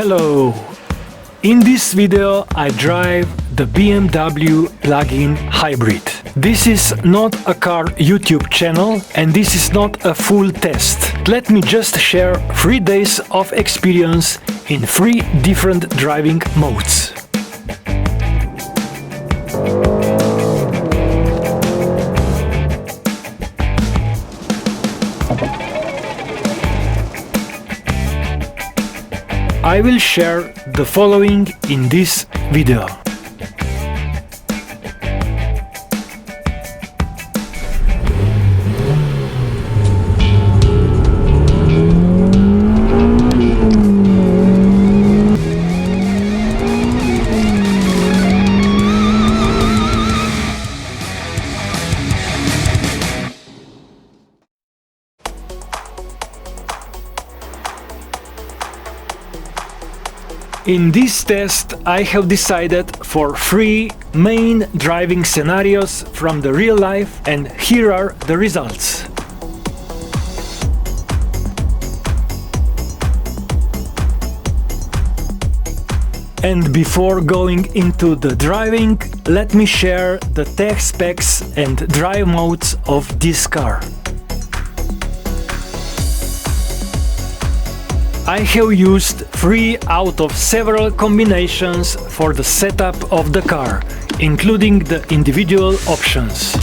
Hello! In this video I drive the BMW plug-in hybrid. This is not a car YouTube channel and this is not a full test. Let me just share 3 days of experience in 3 different driving modes. I will share the following in this video. In this test, I have decided for 3 main driving scenarios from the real life, and here are the results. And before going into the driving, let me share the tech specs and drive modes of this car. I have used 3 out of several combinations for the setup of the car, including the individual options.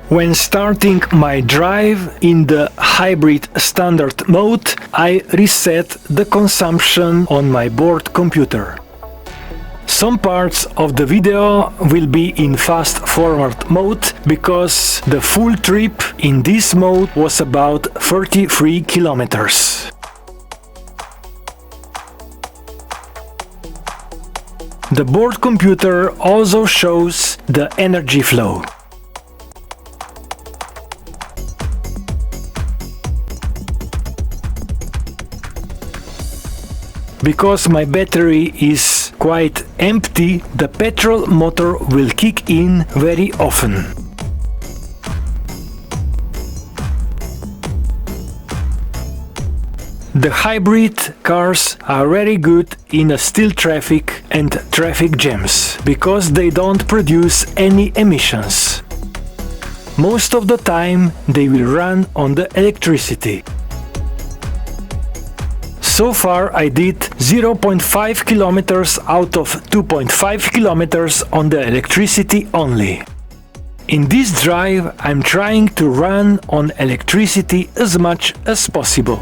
When starting my drive in the hybrid standard mode, I reset the consumption on my board computer. Some parts of the video will be in fast forward mode because the full trip in this mode was about 33 kilometers. The board computer also shows the energy flow. Because my battery is quite empty, the petrol motor will kick in very often. The hybrid cars are very good in a still traffic and traffic jams, because they don't produce any emissions. Most of the time they will run on the electricity. So far I did 0.5 kilometers out of 2.5 kilometers on the electricity only. In this drive I'm trying to run on electricity as much as possible.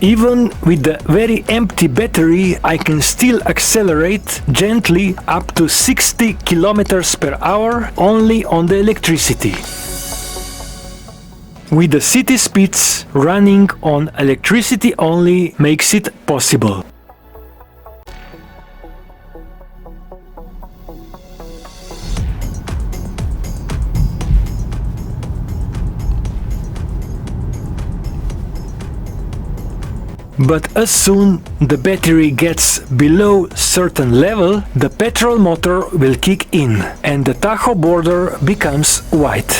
Even with the very empty battery I can still accelerate gently up to 60 kilometers per hour only on the electricity. With the city speeds, running on electricity only makes it possible. But as soon the battery gets below certain level, the petrol motor will kick in and the tacho border becomes white.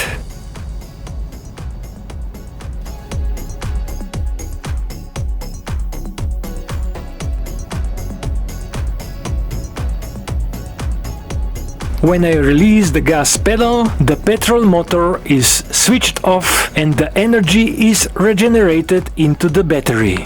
When I release the gas pedal, the petrol motor is switched off and the energy is regenerated into the battery.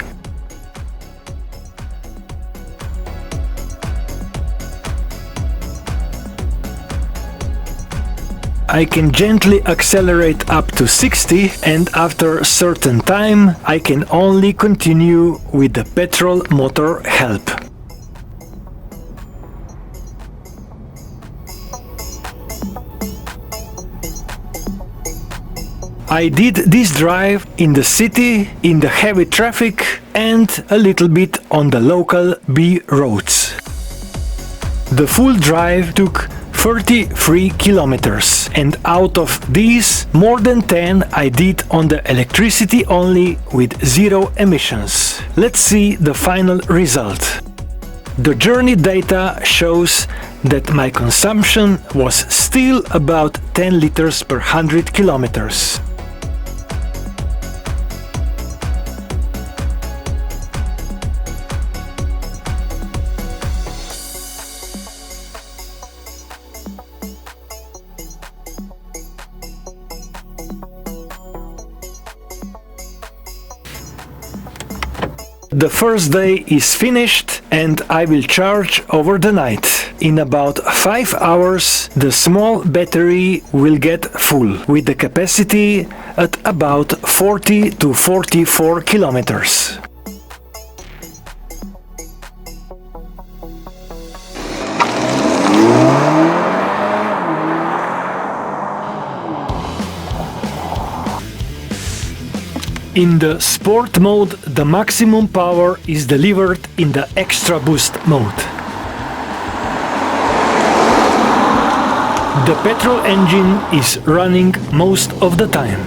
I can gently accelerate up to 60, and after a certain time I can only continue with the petrol motor help. I did this drive in the city, in the heavy traffic and a little bit on the local B roads. The full drive took 33 kilometers, and out of these, more than 10 I did on the electricity only with zero emissions. Let's see the final result. The journey data shows that my consumption was still about 10 liters per 100 kilometers. The first day is finished and I will charge over the night. In about 5 hours the small battery will get full, with the capacity at about 40 to 44 kilometers. In the Sport mode, the maximum power is delivered in the Extra Boost mode. The petrol engine is running most of the time.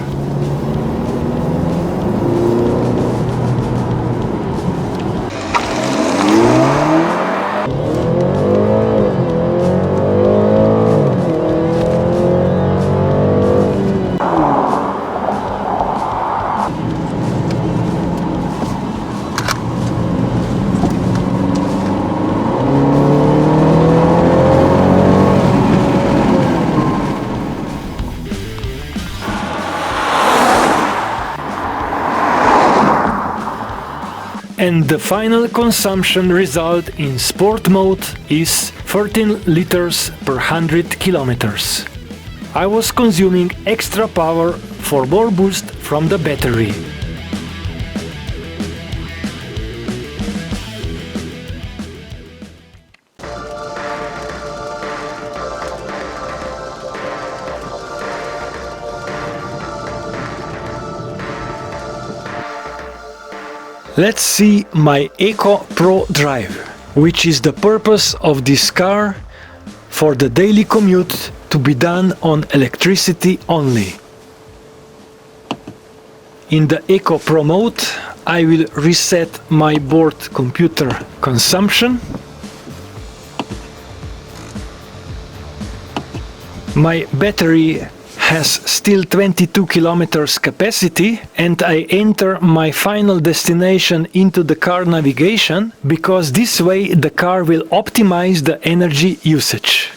And the final consumption result in Sport mode is 13 liters per 100 kilometers. I was consuming extra power for more boost from the battery. Let's see my Eco Pro Drive, which is the purpose of this car for the daily commute to be done on electricity only. In the Eco Pro mode, I will reset my board computer consumption. My battery has still 22 kilometers capacity, and I enter my final destination into the car navigation, because this way the car will optimize the energy usage.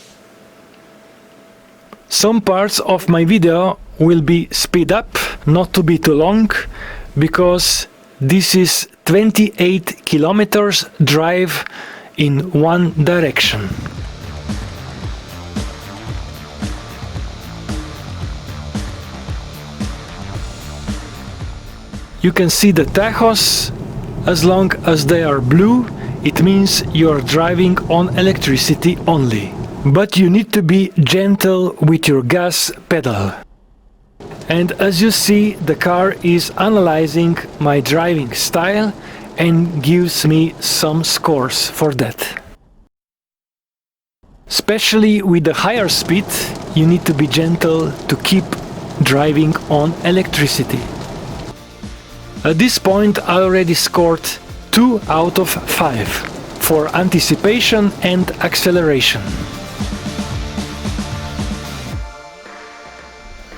Some parts of my video will be speed up, not to be too long, because this is 28 kilometers drive in one direction. You can see the tachos. As long as they are blue, it means you are driving on electricity only. But you need to be gentle with your gas pedal. And as you see, the car is analyzing my driving style and gives me some scores for that. Especially with the higher speed, you need to be gentle to keep driving on electricity. At this point I already scored 2 out of 5 for anticipation and acceleration.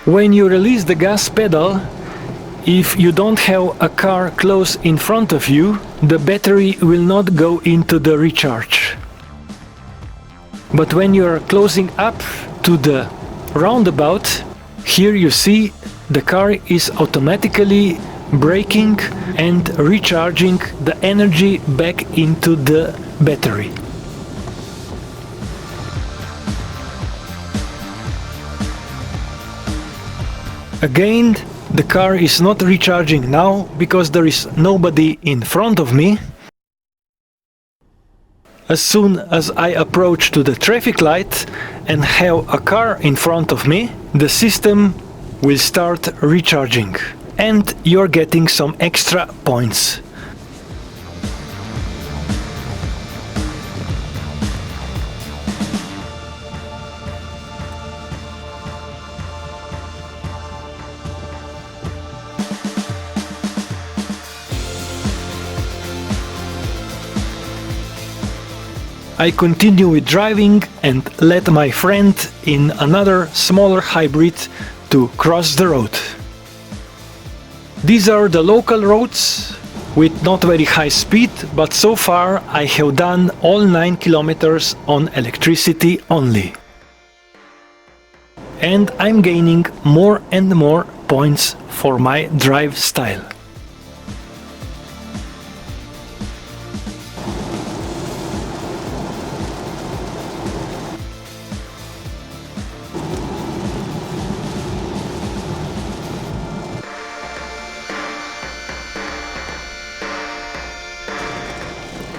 When you release the gas pedal, if you don't have a car close in front of you, the battery will not go into the recharge. But when you are closing up to the roundabout, here you see the car is automatically braking and recharging the energy back into the battery. Again, the car is not recharging now because there is nobody in front of me. As soon as I approach to the traffic light and have a car in front of me, the system will start recharging. And you're getting some extra points. I continue with driving and let my friend in another smaller hybrid to cross the road. These are the local roads with not very high speed, but so far I have done all 9 kilometers on electricity only. And I'm gaining more and more points for my drive style.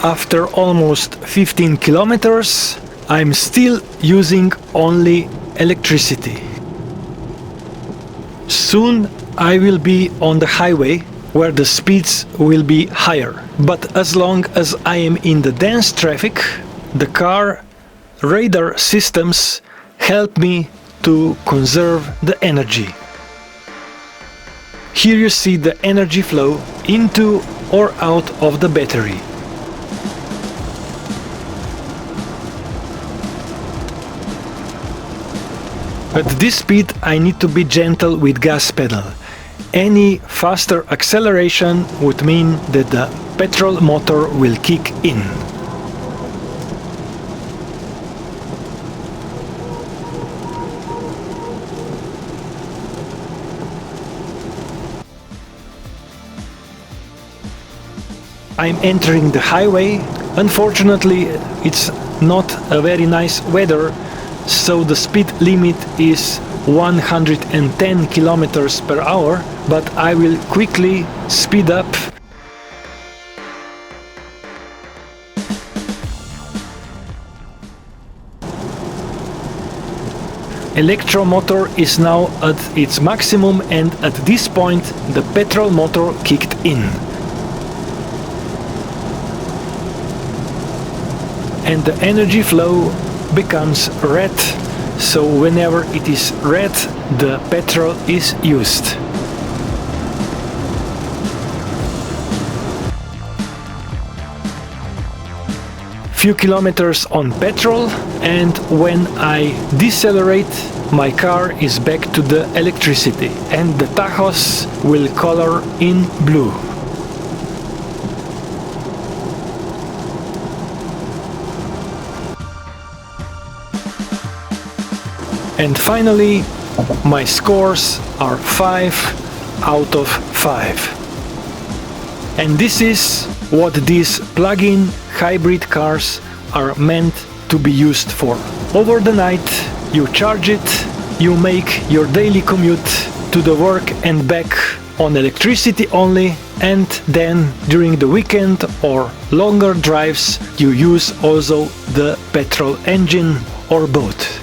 After almost 15 kilometers, I'm still using only electricity. Soon I will be on the highway where the speeds will be higher. But as long as I am in the dense traffic, the car radar systems help me to conserve the energy. Here you see the energy flow into or out of the battery. At this speed I need to be gentle with gas pedal. Any faster acceleration would mean that the petrol motor will kick in. I'm entering the highway. Unfortunately, it's not a very nice weather, so the speed limit is 110 kilometers per hour, but I will quickly speed up. Electromotor is now at its maximum, and at this point the petrol motor kicked in. And the energy flow becomes red, so whenever it is red, the petrol is used. Few kilometers on petrol, and when I decelerate, my car is back to the electricity, and the tachos will color in blue. And finally, my scores are 5 out of 5. And this is what these plug-in hybrid cars are meant to be used for. Over the night, you charge it, you make your daily commute to the work and back on electricity only, and then during the weekend or longer drives, you use also the petrol engine or both.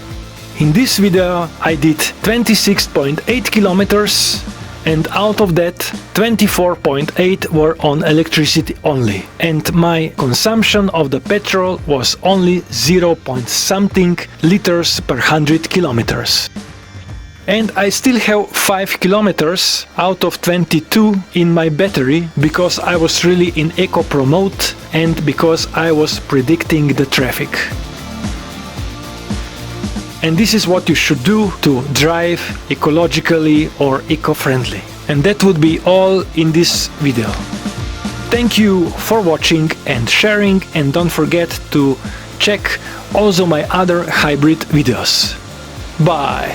In this video I did 26.8 kilometers, and out of that 24.8 were on electricity only, and my consumption of the petrol was only 0.something liters per 100 kilometers. And I still have 5 kilometers out of 22 in my battery, because I was really in eco-pro mode and because I was predicting the traffic. And this is what you should do to drive ecologically or eco-friendly. And that would be all in this video. Thank you for watching and sharing, and don't forget to check also my other hybrid videos. Bye!